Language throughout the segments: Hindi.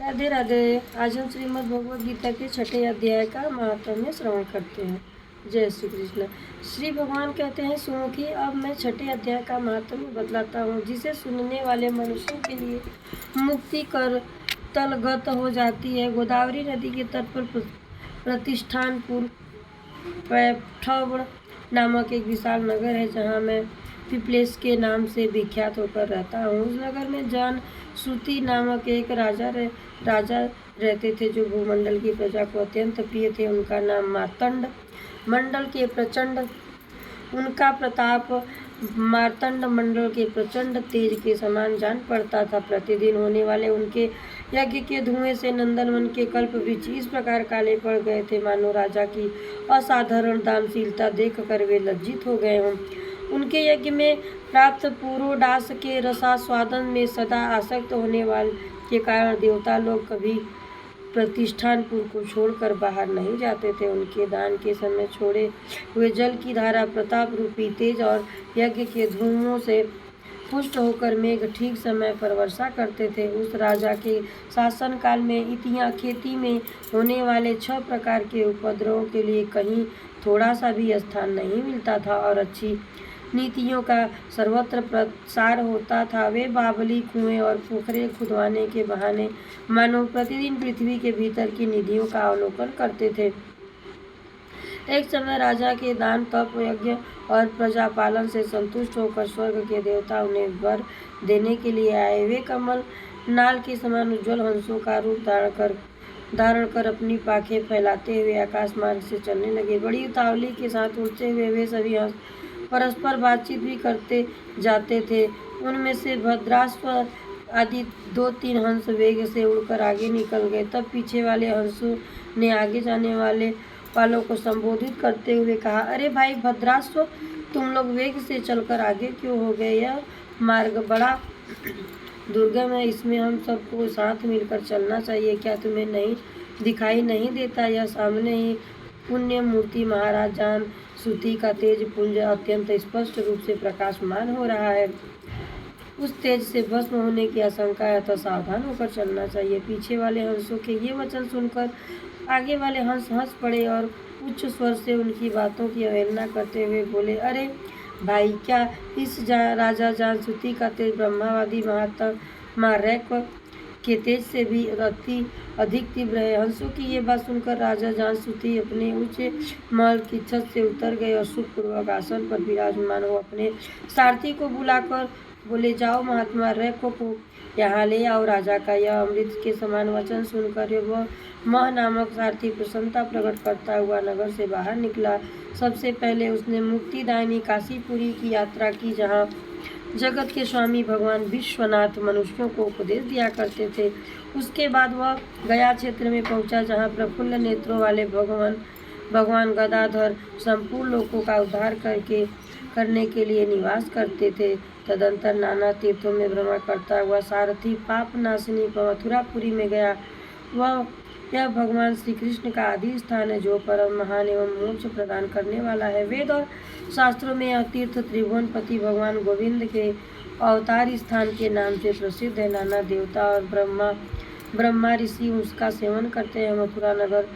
राधे राधे। आज हम श्रीमद् भगवद गीता के 6ठे अध्याय का महात्म्य श्रवण करते हैं। जय श्री कृष्ण। श्री भगवान कहते हैं, सुमुखी, अब मैं 6ठे अध्याय का महात्म्य बतलाता हूँ, जिसे सुनने वाले मनुष्यों के लिए मुक्ति कर तलगत हो जाती है। गोदावरी नदी के तट पर प्रतिष्ठानपुर पैठवड़ नामक एक विशाल नगर है, जहाँ मैं पिपलेश के नाम से विख्यात होकर रहता हूँ। उस नगर में जान श्रुति नामक एक राजा रहते थे, जो भूमंडल की प्रजा को अत्यंत प्रिय थे। उनका नाम मार्तंड मंडल के प्रचंड उनका प्रताप मार्तंड मंडल के प्रचंड तेज के समान जान पड़ता था। प्रतिदिन होने वाले उनके यज्ञ के धुएं से नंदनवन के कल्प वृक्ष इस प्रकार काले पड़ गए थे, मानो राजा की असाधारण दानशीलता देखकर वे लज्जित हो गए हों। उनके यज्ञ में प्राप्त पुरोडास के रसास्वादन में सदा आसक्त होने वाले के कारण देवता लोग कभी प्रतिष्ठानपुर को छोड़कर बाहर नहीं जाते थे। उनके दान के समय छोड़े हुए जल की धारा प्रताप रूपी तेज और यज्ञ के धूमों से पुष्ट होकर मेघ ठीक समय पर वर्षा करते थे। उस राजा के शासन काल में इतिहास खेती में होने वाले 6 प्रकार के उपद्रवों के लिए कहीं थोड़ा सा भी स्थान नहीं मिलता था और अच्छी नीतियों का सर्वत्र प्रसार होता था। वे बावली, कुएं और पोखरे खुदवाने के बहाने मानव प्रतिदिन पृथ्वी के भीतर की निधियों का अवलोकन करते थे। एक समय राजा के दान, तप, यज्ञ और प्रजापालन से संतुष्ट होकर स्वर्ग के देवता उन्हें वर देने के लिए आए। वे कमल नाल के समान उज्ज्वल हंसों का रूप धारण कर अपनी पाखें फैलाते हुए आकाश मार्ग से चलने लगे। बड़ी उतावली के साथ उड़ते हुए वे सभी हंस परस्पर बातचीत भी करते जाते थे। उनमें से भद्राश्व आदि 2-3 हंस वेग से उड़कर आगे निकल गए। तब पीछे वाले हंसों ने आगे जाने वालों को संबोधित करते हुए कहा, अरे भाई भद्राश्व, तुम लोग वेग से चलकर आगे क्यों हो गए? यह मार्ग बड़ा दुर्गम है, इसमें हम सबको साथ मिलकर चलना चाहिए। क्या तुम्हें नहीं दिखाई नहीं देता? यह सामने ही पुण्य मूर्ति महाराज जान श्रुति का तेज पुंज अत्यंत स्पष्ट रूप से प्रकाशमान हो रहा है। उस तेज से भस्म होने की आशंका है, तो सावधान होकर चलना चाहिए। पीछे वाले हंसों के ये वचन सुनकर आगे वाले हंस हंस पड़े और उच्च स्वर से उनकी बातों की अवहेलना करते हुए बोले, अरे भाई, क्या इस राजा जान श्रुति का तेज ब्रह्मावादी महात्मा रैक के तेज से भी अधिक तीव्र है? हंसों की ये बात सुनकर राजा जान श्रुति अपने ऊंचे महल की छत से उतर गए और सुखपूर्वक आसन पर विराजमान हो अपने सारथी को बुलाकर बोले, जाओ महात्मा रैक को यहाँ ले आओ। राजा का यह अमृत के समान वचन सुनकर वह मह नामक सारथी प्रसन्नता प्रकट करता हुआ नगर से बाहर निकला। सबसे पहले उसने मुक्तिदायिनी काशीपुरी की यात्रा की, जहाँ जगत के स्वामी भगवान विश्वनाथ मनुष्यों को उपदेश दिया करते थे। उसके बाद वह गया क्षेत्र में पहुंचा, जहाँ प्रफुल्ल नेत्रों वाले भगवान गदाधर संपूर्ण लोकों का उद्धार करने के लिए निवास करते थे। तदंतर नाना तीर्थों में भ्रमण करता हुआ सारथी पाप नाशिनी मथुरापुरी में गया। यह भगवान श्री कृष्ण का आदि स्थान है, जो परम महान एवं मोक्ष प्रदान करने वाला है। वेद और शास्त्रों में यह तीर्थ त्रिभुवनपति भगवान गोविंद के अवतार स्थान के नाम से प्रसिद्ध है। नाना देवता और ब्रह्मा ऋषि उसका सेवन करते हैं। मथुरा नगर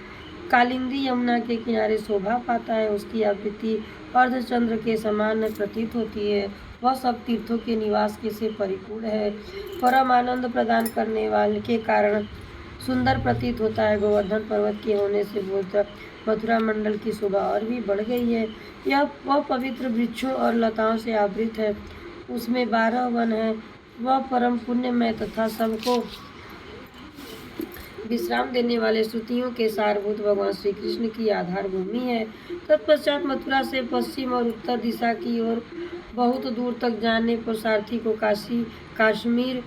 कालिंदी यमुना के किनारे शोभा पाता है। उसकी आवृत्ति अर्धचंद्र के समान प्रतीत होती है। वह सब तीर्थों के निवास से परिपूर्ण है। परम आनंद प्रदान करने वाले के कारण सुंदर प्रतीत होता है। गोवर्धन पर्वत के होने से मथुरा मंडल की शोभा और भी बढ़ गई है। वह पवित्र वृक्षों और लताओं से आवृत है। उसमें 12 वन है। वह परम पुण्यमय तथा सबको विश्राम देने वाले श्रुतियों के सारभूत भगवान श्री कृष्ण की आधार भूमि है। तत्पश्चात मथुरा से पश्चिम और उत्तर दिशा की ओर बहुत दूर तक जाने पर सारथी को काश्मीर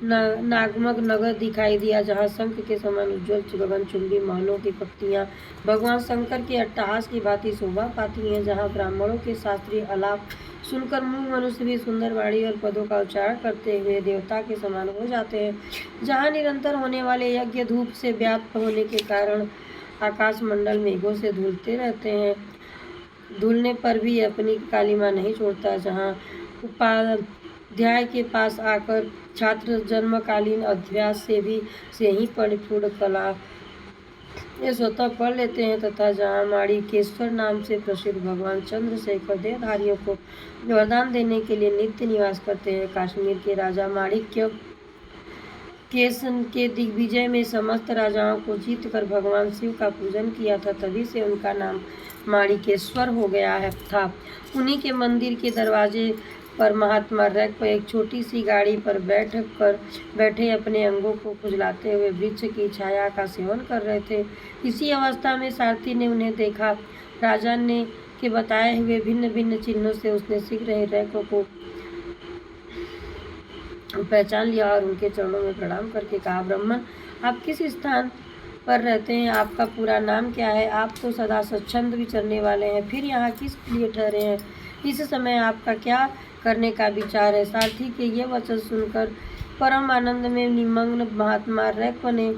नागमक नगर दिखाई दिया, जहाँ शंख के समान उज्ज्वल गगनचुंबी महलों की पंक्तियाँ भगवान शंकर के अट्टहास की भांति शोभा पाती हैं, जहाँ ब्राह्मणों के शास्त्रीय आलाप सुनकर मूढ़ मनुष्य भी सुंदर वाणी और पदों का उच्चारण करते हुए देवता के समान हो जाते हैं, जहाँ निरंतर होने वाले यज्ञ धूप से व्याप्त होने के कारण आकाश मंडल मेघों से धुलते रहते हैं। धुलने पर भी अपनी कालिमा नहीं छोड़ता, जहाँ अध्याय के पास आकर छात्र जन्मकालीन अभ्यास से ही परिपूर्ण कला ये स्वतः पढ़ लेते हैं तथा जहाँ माणिकेश्वर नाम से प्रसिद्ध भगवान चंद्रशेखर देहधारियों को वरदान देने के लिए नित्य निवास करते हैं। कश्मीर के राजा माणिक्य के दिग्विजय में समस्त राजाओं को जीतकर भगवान शिव का पूजन किया था, तभी से उनका नाम माणिकेश्वर हो गया था। उन्हीं के मंदिर के दरवाजे पर महात्मा रैक एक छोटी सी गाड़ी पर बैठे अपने अंगों को खुजलाते हुए वृक्ष की छाया का सेवन कर रहे थे। इसी अवस्था में सारथी ने उन्हें देखा। राजा ने के बताए हुए भिन्न भिन्न चिन्हों से उसने शीघ्र ही रैक को पहचान लिया और उनके चरणों में प्रणाम करके कहा, ब्राह्मण, आप किस स्थान पर रहते हैं? आपका पूरा नाम क्या है? आप तो सदा स्वच्छंद विचरने वाले हैं, फिर यहाँ किस लिए ठहरे हैं? इस समय आपका क्या करने का विचार है? सारथी के ये वचन सुनकर परम आनंद में निमग्न महात्मा रैक ने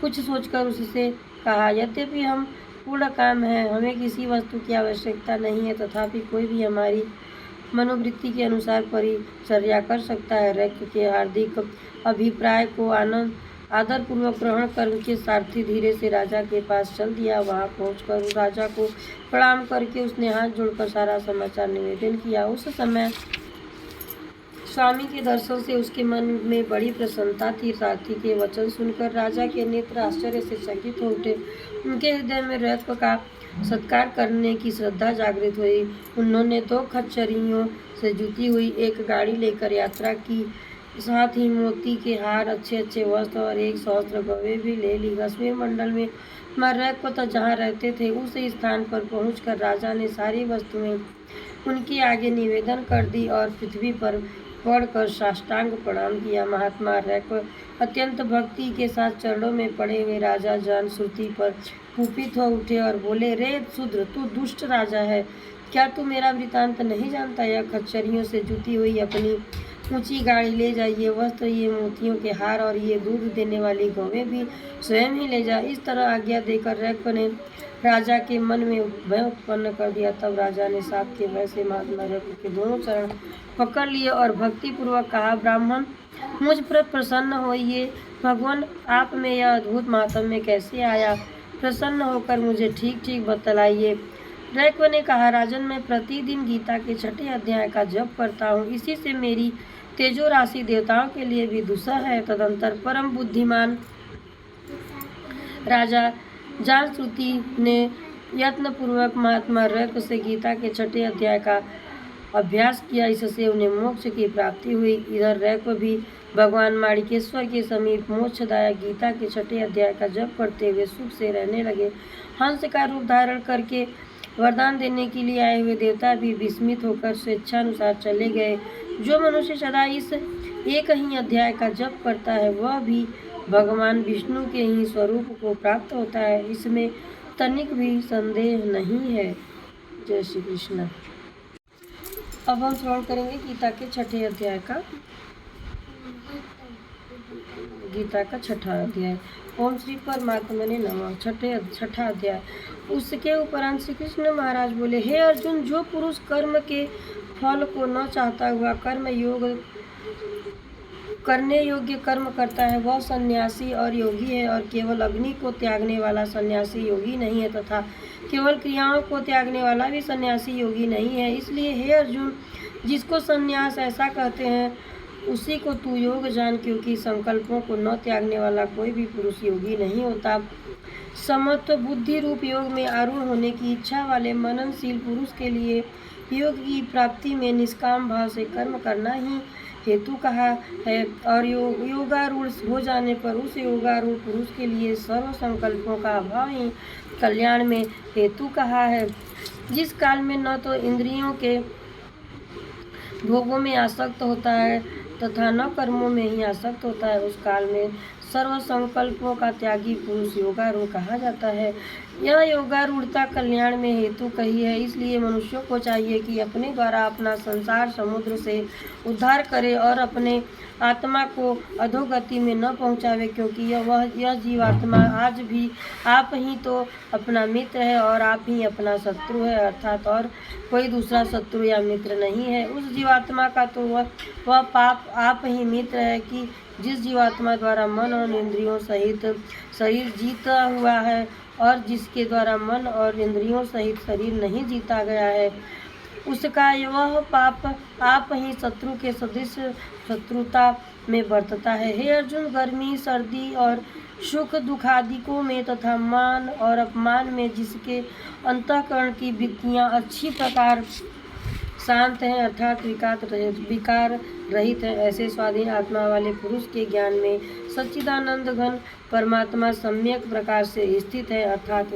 कुछ सोचकर उससे कहा, यद्यपि हम पूर्ण काम है, हमें किसी वस्तु की आवश्यकता नहीं है, तथापि कोई भी हमारी मनोवृत्ति के अनुसार परिचर्या कर सकता है। रैक के हार्दिक अभिप्राय को आदरपूर्वक ग्रहण करके सारथी धीरे से राजा के पास चल दिया। वहां पहुंचकर राजा को प्रणाम करके उसने हाथ जोड़कर सारा समाचार निवेदन किया। उस समय स्वामी के दर्शन से उसके मन में बड़ी प्रसन्नता थी। सारथी के वचन सुनकर राजा के नेत्र आश्चर्य से चकित हो उठे। उनके हृदय में रैक का सत्कार करने की श्रद्धा जागृत हुई। उन्होंने 2 खच्चरियों से जुती हुई एक गाड़ी लेकर यात्रा की, साथ ही मोती के हार, अच्छे अच्छे वस्त्र और 1 सहस्त्र गवें भी ले ली। 10वें मंडल में रैक तो जहाँ रहते थे उस स्थान पर पहुंचकर राजा ने सारी वस्तुएं उनके आगे निवेदन कर दी और पृथ्वी पर पड़कर साष्टांग प्रणाम किया। महात्मा रैक अत्यंत भक्ति के साथ चरणों में पड़े हुए राजा जान श्रुति पर कुपित हो उठे और बोले, रे शूद्र, तू दुष्ट राजा है, क्या तू मेरा वृतांत नहीं जानता? यह खच्चरियों से जुती हुई अपनी ऊंची गाड़ी ले जा, ये वस्त्र, ये मोतियों के हार और ये दूध देने वाली गौवें भी स्वयं ही ले जा। इस तरह आज्ञा देकर रैक ने राजा के मन में भय उत्पन्न कर दिया। तब राजा ने साप के भय से महात्मा रैक के दोनों चरण पकड़ लिए और भक्तिपूर्वक कहा, ब्राह्मण, मुझ पर प्रसन्न होइए। भगवान, आप में यह अद्भुत महात्म्य कैसे आया? प्रसन्न होकर मुझे ठीक ठीक बतलाइए। रैक ने कहा, राजन, मैं प्रतिदिन गीता के 6ठे अध्याय का जप करता हूँ। इसी से मेरी तेजो राशि देवताओं के लिए भी दूसर है। तदंतर परम बुद्धिमान राजा जान-श्रुति ने यत्नपूर्वक महात्मा रैक से गीता के 6ठे अध्याय का अभ्यास किया। इससे उन्हें मोक्ष की प्राप्ति हुई। इधर रैक भी भगवान माणिकेश्वर के समीप मोक्षदायक गीता के 6ठे अध्याय का जप करते हुए सुख से रहने लगे। हंस का रूप धारण करके वरदान देने के लिए आए हुए देवता भी विस्मित होकर स्वेच्छानुसार चले गए। जो मनुष्य सदा इस एक ही अध्याय का जप करता है वह भी भगवान विष्णु के ही स्वरूप को प्राप्त होता है, इसमें तनिक भी संदेह नहीं है। जय श्री कृष्ण। अब हम श्रवण करेंगे गीता के 6ठे अध्याय का। गीता का 6ठा अध्याय। ओम श्री परमात्मने नमः। 6ठा अध्याय। उसके उपरांत श्री कृष्ण महाराज बोले, हे अर्जुन, जो पुरुष कर्म के फल को न चाहता हुआ करने योग्य कर्म करता है वह सन्यासी और योगी है, और केवल अग्नि को त्यागने वाला सन्यासी योगी नहीं है, तथा केवल क्रियाओं को त्यागने वाला भी सन्यासी योगी नहीं है। इसलिए हे अर्जुन, जिसको सन्यास ऐसा कहते हैं उसी को तू योग जान, क्योंकि संकल्पों को न त्यागने वाला कोई भी पुरुष योगी नहीं होता। समत्व बुद्धि रूप योग में आरूढ़ होने की इच्छा वाले मननशील पुरुष के लिए योग की प्राप्ति में निष्काम भाव से कर्म करना ही हेतु कहा है, और योगारूढ़ हो जाने पर उस योगारूढ़ पुरुष के लिए सर्व संकल्पों का अभाव ही कल्याण में हेतु कहा है। जिस काल में न तो इंद्रियों के भोगों में आसक्त होता है तथा न कर्मों में ही आसक्त होता है, उस काल में सर्व संकल्पों का त्यागी पुरुष योगारूढ़ कहा जाता है। यह योगारूढ़ता कल्याण में हेतु कही है, इसलिए मनुष्यों को चाहिए कि अपने द्वारा अपना संसार समुद्र से उद्धार करे और अपने आत्मा को अधोगति में न पहुँचावे, क्योंकि यह जीवात्मा आज भी आप ही तो अपना मित्र है और आप ही अपना शत्रु है, अर्थात और कोई दूसरा शत्रु या मित्र नहीं है। उस जीवात्मा का तो वह पाप आप ही मित्र है कि जिस जीवात्मा द्वारा मन और इंद्रियों सहित शरीर जीता हुआ है और जिसके द्वारा मन और इंद्रियों सहित शरीर नहीं जीता गया है, उसका वह पाप आप ही शत्रु के सदृश शत्रुता में बरतता है। हे अर्जुन, गर्मी सर्दी और सुख दुखादिकों में तथा मान और अपमान में जिसके अंतःकरण की वृत्तियाँ अच्छी प्रकार शांत हैं, अर्थात विकार रहित है, ऐसे स्वाधीन आत्मा वाले पुरुष के ज्ञान में सच्चिदानंद घन परमात्मा सम्यक प्रकार से स्थित है, अर्थात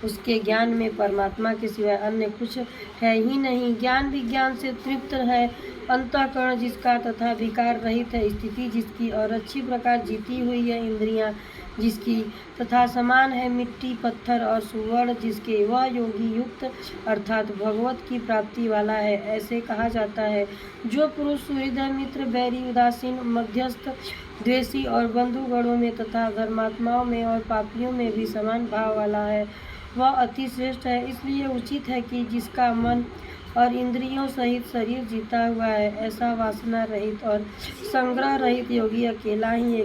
उसके ज्ञान में परमात्मा के सिवाय अन्य कुछ है ही नहीं। ज्ञान विज्ञान से तृप्त है, अंतःकरण जिसका तथा विकार रहित है, स्थिति जिसकी और अच्छी प्रकार जीती हुई है, इंद्रियां जिसकी तथा समान है मिट्टी पत्थर और सुवर्ण जिसके, वह योगी युक्त अर्थात भगवत की प्राप्ति वाला है, ऐसे कहा जाता है। जो पुरुष सुहृदय मित्र बैरी उदासीन मध्यस्थ द्वेषी और बंधुगणों में तथा धर्मात्माओं में और पापियों में भी समान भाव वाला है, वह अति श्रेष्ठ है। इसलिए उचित है कि जिसका मन और इंद्रियों सहित शरीर जीता हुआ है, ऐसा वासना रहित और संग्रह रहित योगी अकेला ही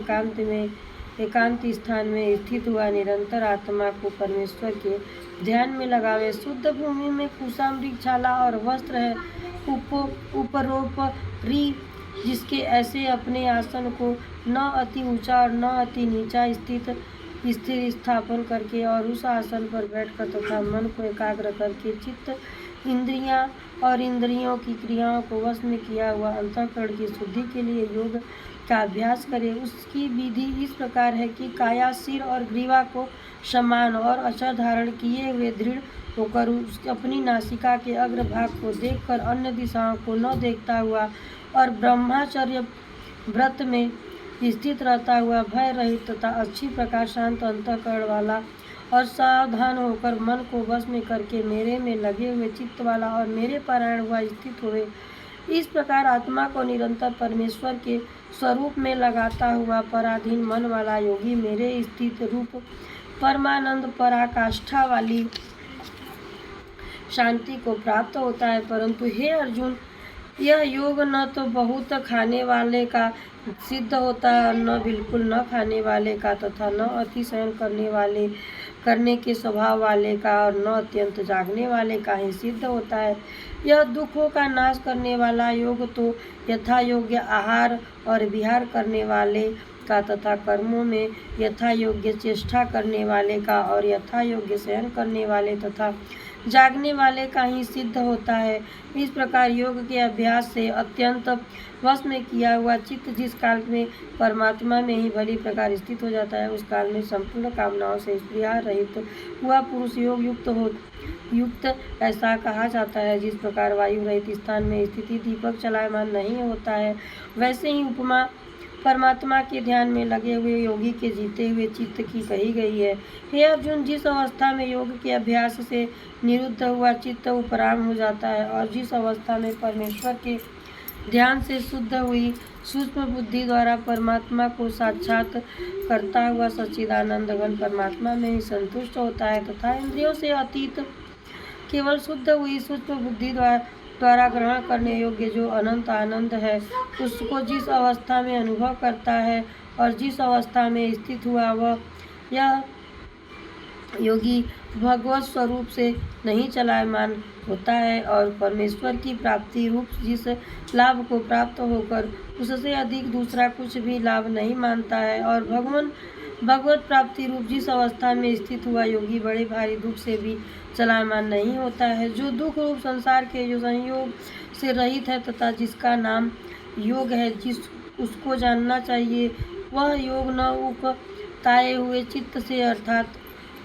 एकांत स्थान में स्थित हुआ निरंतर आत्मा को परमेश्वर के ध्यान में लगावे। शुद्ध भूमि में कुशा मृगशाला और वस्त्र है, उपरोपरि जिसके ऐसे अपने आसन को न अति ऊंचा और न अति नीचा स्थिर स्थापन करके और उस आसन पर बैठकर तथा मन को एकाग्र करके चित्त इंद्रियां और इंद्रियों की क्रियाओं को वश में किया हुआ अंतःकरण की शुद्धि के लिए योग का अभ्यास करे। उसकी विधि इस प्रकार है कि काया सिर और ग्रीवा को समान और अचर धारण किए हुए दृढ़ होकर अपनी नासिका के अग्रभाग को देखकर अन्य दिशाओं को न देखता हुआ और ब्रह्मचर्य व्रत में स्थित रहता हुआ भय रहित तथा अच्छी प्रकार शांत अंतःकरण वाला और सावधान होकर मन को वश में करके मेरे में लगे हुए चित्त वाला और मेरे पारायण हुआ स्थित हुए। इस प्रकार आत्मा को निरंतर परमेश्वर के स्वरूप में लगाता हुआ पराधीन मन वाला योगी मेरे स्थित रूप परमानंद पराकाष्ठा वाली शांति को प्राप्त होता है। परंतु हे अर्जुन, यह योग न तो बहुत खाने वाले का सिद्ध होता है, न बिल्कुल न खाने वाले का तथा न अतिशयन करने के स्वभाव वाले का और न अत्यंत जागने वाले का ही सिद्ध होता है। यह दुखों का नाश करने वाला योग तो यथा योग्य आहार और विहार करने वाले का तथा कर्मों में यथा योग्य चेष्टा करने वाले का और यथा योग्य शयन करने वाले तथा जागने वाले का ही सिद्ध होता है। इस प्रकार योग के अभ्यास से अत्यंत वश में किया हुआ चित्त जिस काल में परमात्मा में ही भली प्रकार स्थित हो जाता है, उस काल में संपूर्ण कामनाओं से स्पृहा रहित हुआ पुरुष योग युक्त ऐसा कहा जाता है। जिस प्रकार वायु रहित स्थान में स्थिति दीपक चलायमान नहीं होता है, वैसे ही उपमा परमात्मा के ध्यान में लगे हुए योगी के जीते हुए चित्त की कही गई है। हे अर्जुन, जिस अवस्था में योग के अभ्यास से निरुद्ध हुआ चित्त उपराम हो जाता है और जिस अवस्था में परमेश्वर के ध्यान से शुद्ध हुई सूक्ष्म बुद्धि द्वारा परमात्मा को साक्षात करता हुआ सच्चिदानंद घन परमात्मा में ही संतुष्ट होता है तथा इंद्रियों से अतीत केवल शुद्ध हुई सूक्ष्म बुद्धि द्वारा ग्रहण करने योग्य जो अनंत आनंद है, उसको जिस अवस्था में अनुभव करता है और जिस अवस्था में स्थित हुआ वह यह योगी भगवत स्वरूप से नहीं चलायमान होता है और परमेश्वर की प्राप्ति रूप जिस लाभ को प्राप्त होकर उससे अधिक दूसरा कुछ भी लाभ नहीं मानता है और भगवत प्राप्ति रूप जिस अवस्था में स्थित हुआ योगी बड़े भारी दुख से भी चलायमान नहीं होता है। जो दुख रूप संसार के जो संयोग से रहित है तथा जिसका नाम योग है, उसको जानना चाहिए। वह योग न उकताए हुए चित्त से अर्थात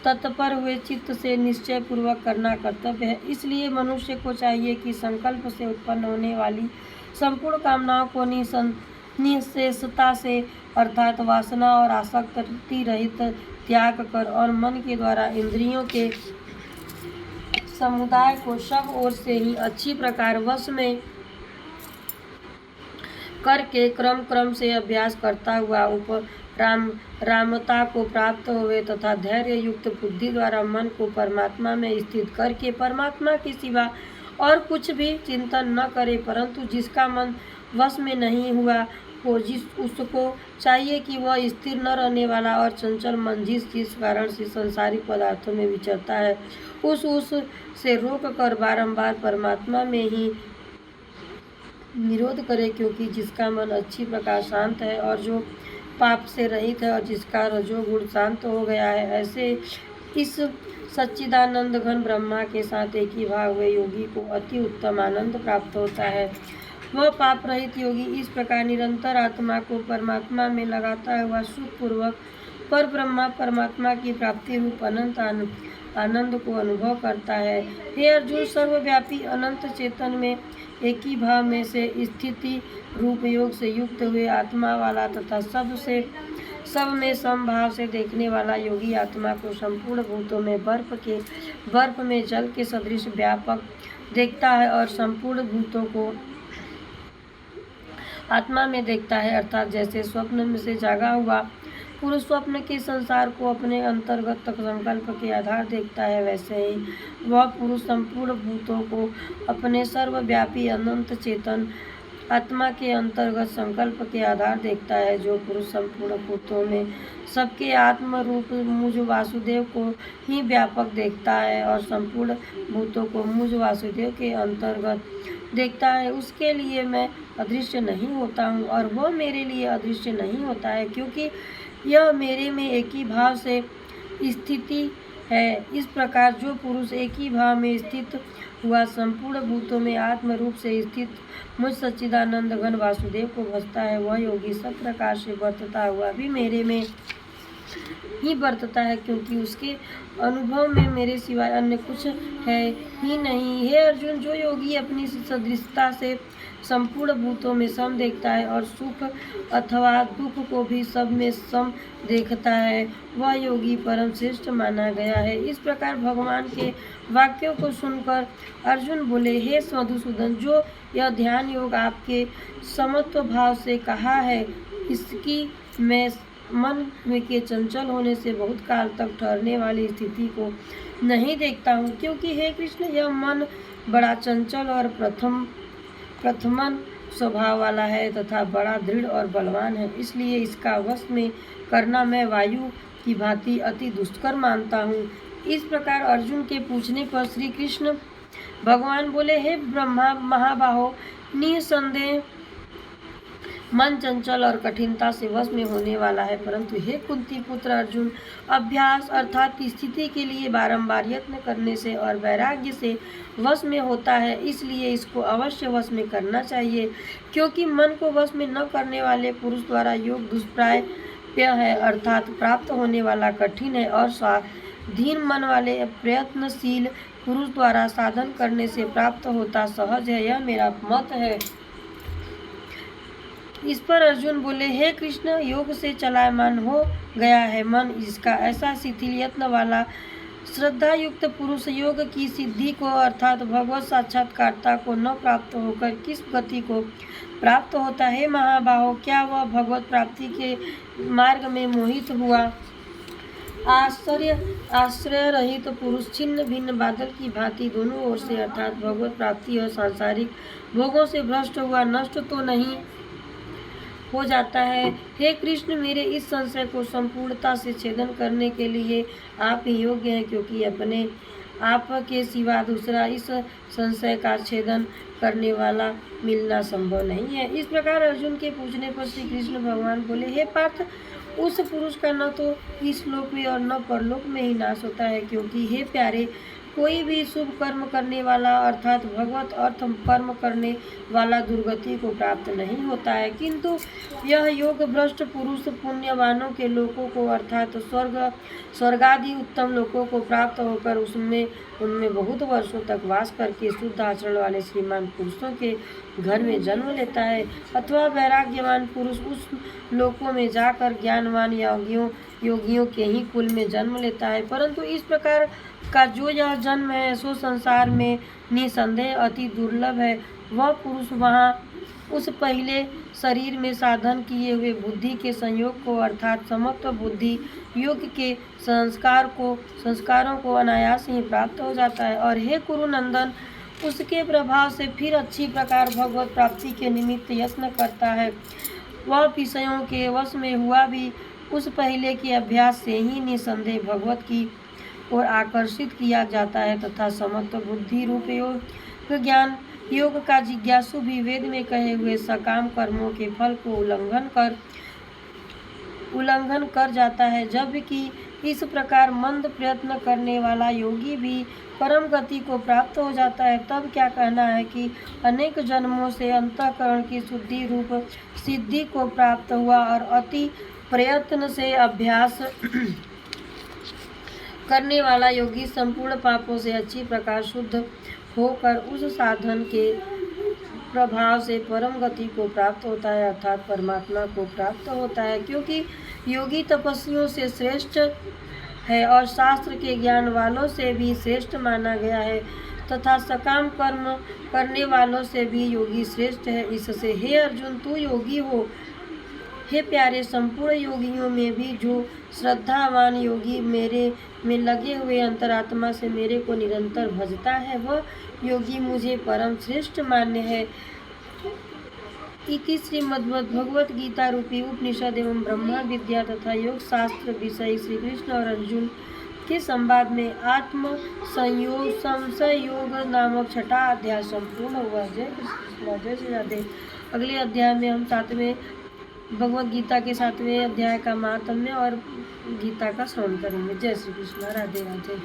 तत्पर हुए चित्त से निश्चय पूर्वक करना कर्तव्य है। इसलिए मनुष्य को चाहिए कि संकल्प से उत्पन्न होने वाली संपूर्ण कामनाओं को निःशेषता से अर्थात वासना और आसक्ति रहित त्याग कर और मन के द्वारा इंद्रियों के समुदाय को सब ओर से ही अच्छी प्रकार वश में करके क्रम से अभ्यास करता हुआ रामता को प्राप्त हुए तथा धैर्य युक्त बुद्धि द्वारा मन को परमात्मा में स्थित करके परमात्मा के सिवा और कुछ भी चिंतन न करे, परंतु जिसका मन वश में नहीं हुआ हो, उसको चाहिए कि वह स्थिर न रहने वाला और चंचल मन जिस कारण से संसारिक पदार्थों में विचरता है उस से रोक कर बारंबार परमात्मा में ही निरोध करे, क्योंकि जिसका मन अच्छी प्रकार शांत है और जो पाप से रहित है और जिसका रजोगुण शांत हो गया है, ऐसे इस सच्चिदानंद घन ब्रह्मा के साथ एक ही भाव हुए योगी को अति उत्तम आनंद प्राप्त होता है। वह पाप रहित योगी इस प्रकार निरंतर आत्मा को परमात्मा में लगाता हुआ सुखपूर्वक पर ब्रह्मा परमात्मा की प्राप्ति रूप अनंत आनंद को अनुभव करता है। हे अर्जुन, सर्वव्यापी अनंत चेतन में एक ही भाव में से स्थिति रूप योग से युक्त हुए आत्मा वाला तथा सब में समभाव से देखने वाला योगी आत्मा को संपूर्ण भूतों में बर्फ में जल के सदृश व्यापक देखता है और संपूर्ण भूतों को आत्मा में देखता है, अर्थात जैसे स्वप्न में से जागा हुआ पुरुष स्वप्न के संसार को अपने अंतर्गत तक संकल्प के आधार देखता है, वैसे ही वह पुरुष संपूर्ण भूतों को अपने सर्वव्यापी अनंत चेतन आत्मा के अंतर्गत संकल्प के आधार देखता है। जो पुरुष संपूर्ण भूतों में सबके आत्म रूप मुझ वासुदेव को ही व्यापक देखता है और संपूर्ण भूतों को मुझ वासुदेव के अंतर्गत देखता है, उसके लिए मैं अदृश्य नहीं होता हूँ और वह मेरे लिए अदृश्य नहीं होता है, क्योंकि यह मेरे में एक ही भाव से स्थिति है। इस प्रकार जो पुरुष एक ही भाव में स्थित हुआ संपूर्ण भूतों में आत्म रूप से स्थित मुझ सच्चिदानंद घन वासुदेव को भजता है, वह योगी सब प्रकार से वर्तता हुआ भी मेरे में ही वर्तता है, क्योंकि उसके अनुभव में मेरे सिवाय अन्य कुछ है ही नहीं। हे अर्जुन, जो योगी अपनी सदृशता से संपूर्ण भूतों में सम देखता है और सुख अथवा दुख को भी सब में सम देखता है, वह योगी परम श्रेष्ठ माना गया है। इस प्रकार भगवान के वाक्यों को सुनकर अर्जुन बोले, हे मधुसूदन, जो यह ध्यान योग आपके समत्व भाव से कहा है, इसकी मैं मन के चंचल होने से बहुत काल तक ठहरने वाली स्थिति को नहीं देखता हूँ, क्योंकि हे कृष्ण, यह मन बड़ा चंचल और प्रथमन स्वभाव वाला है तथा बड़ा दृढ़ और बलवान है, इसलिए इसका वश में करना मैं वायु की भांति अति दुष्कर मानता हूँ। इस प्रकार अर्जुन के पूछने पर श्री कृष्ण भगवान बोले, हे ब्रह्मा महाबाहो, निसंदेह मन चंचल और कठिनता से वश में होने वाला है, परंतु हे कुंती पुत्र अर्जुन, अभ्यास अर्थात स्थिति के लिए बारंबार यत्न करने से और वैराग्य से वश में होता है, इसलिए इसको अवश्य वश में करना चाहिए, क्योंकि मन को वश में न करने वाले पुरुष द्वारा योग दुष्प्राप्य है, अर्थात प्राप्त होने वाला कठिन है, और स्वाधीन मन वाले प्रयत्नशील पुरुष द्वारा साधन करने से प्राप्त होता सहज है। यह मेरा मत है। इस पर अर्जुन बोले, हे कृष्ण, योग से चलायमान हो गया है मन, इसका ऐसा शिथिल यत्न वाला श्रद्धा युक्त पुरुष योग की सिद्धि को अर्थात भगवत साक्षात्कारता को न प्राप्त होकर किस गति को प्राप्त होता है? महाबाहो, क्या वह भगवत प्राप्ति के मार्ग में मोहित हुआ आश्रय रहित पुरुष छिन्न भिन्न बादल की भांति दोनों ओर से अर्थात भगवत प्राप्ति और सांसारिक भोगों से भ्रष्ट हुआ नष्ट तो नहीं हो जाता है? हे कृष्ण, मेरे इस संशय को संपूर्णता से छेदन करने के लिए आप ही योग्य हैं, क्योंकि अपने आप के सिवा दूसरा इस संशय का छेदन करने वाला मिलना संभव नहीं है। इस प्रकार अर्जुन के पूछने पर श्री कृष्ण भगवान बोले, हे पार्थ, उस पुरुष का न तो इस लोक में और न परलोक में ही नाश होता है, क्योंकि हे प्यारे, कोई भी शुभ कर्म करने वाला अर्थात भगवत अर्थ कर्म करने वाला दुर्गति को प्राप्त नहीं होता है, किंतु यह योग भ्रष्ट पुरुष पुण्यवानों के लोगों को अर्थात स्वर्गादि उत्तम लोगों को प्राप्त होकर उनमें बहुत वर्षों तक वास करके शुद्ध आचरण वाले श्रीमान पुरुषों के घर में जन्म लेता है, अथवा वैराग्यवान पुरुष उस लोकों में जाकर ज्ञानवान योगियों के ही कुल में जन्म लेता है। परंतु इस प्रकार का जो यह जन्म है सो संसार में निसंदेह अति दुर्लभ है। वह पुरुष वहाँ उस पहले शरीर में साधन किए हुए बुद्धि के संयोग को अर्थात समत्व बुद्धि योग के संस्कारों को अनायास ही प्राप्त हो जाता है। और हे कुरुनंदन, उसके प्रभाव से फिर अच्छी प्रकार भगवत प्राप्ति के निमित्त यत्न करता है। वह विषयों के वश में हुआ भी उस पहले के अभ्यास से ही निसंदेह भगवत की ओर आकर्षित किया जाता है, तथा समत्व बुद्धि रूप योग ज्ञान योग का जिज्ञासु भी वेद में कहे हुए सकाम कर्मों के फल को उल्लंघन कर जाता है। जबकि इस प्रकार मंद प्रयत्न करने वाला योगी भी परम गति को प्राप्त हो जाता है। तब क्या कहना है कि अनेक जन्मों से अंतःकरण की शुद्धि रूप सिद्धि को प्राप्त हुआ और अति प्रयत्न से अभ्यास करने वाला योगी संपूर्ण पापों से अच्छी प्रकार शुद्ध होकर उस साधन के प्रभाव से परम गति को प्राप्त होता है अर्थात परमात्मा को प्राप्त होता है। क्योंकि योगी तपस्वियों से श्रेष्ठ है और शास्त्र के ज्ञान वालों से भी श्रेष्ठ माना गया है, तथा सकाम कर्म करने वालों से भी योगी श्रेष्ठ है। इससे हे अर्जुन, तू योगी हो। हे प्यारे, संपूर्ण योगियों में भी जो श्रद्धावान योगी मेरे में लगे हुए अंतरात्मा से मेरे को निरंतर भजता है, वह योगी मुझे परम श्रेष्ठ मान्य है। इति श्रीमद्भगवत गीता रूपी उपनिषद एवं ब्रह्मा विद्या तथा योग शास्त्र विषय श्री कृष्ण और अर्जुन के संवाद में आत्म संशय योग नामक छठा अध्याय संपूर्ण हुआ। जय कृष्ण, जय श्री राधे। अगले अध्याय में हम भगवत गीता के 7वें अध्याय का महात्म्य और गीता का श्रवण करेंगे। जय श्री कृष्ण, राधे राधे।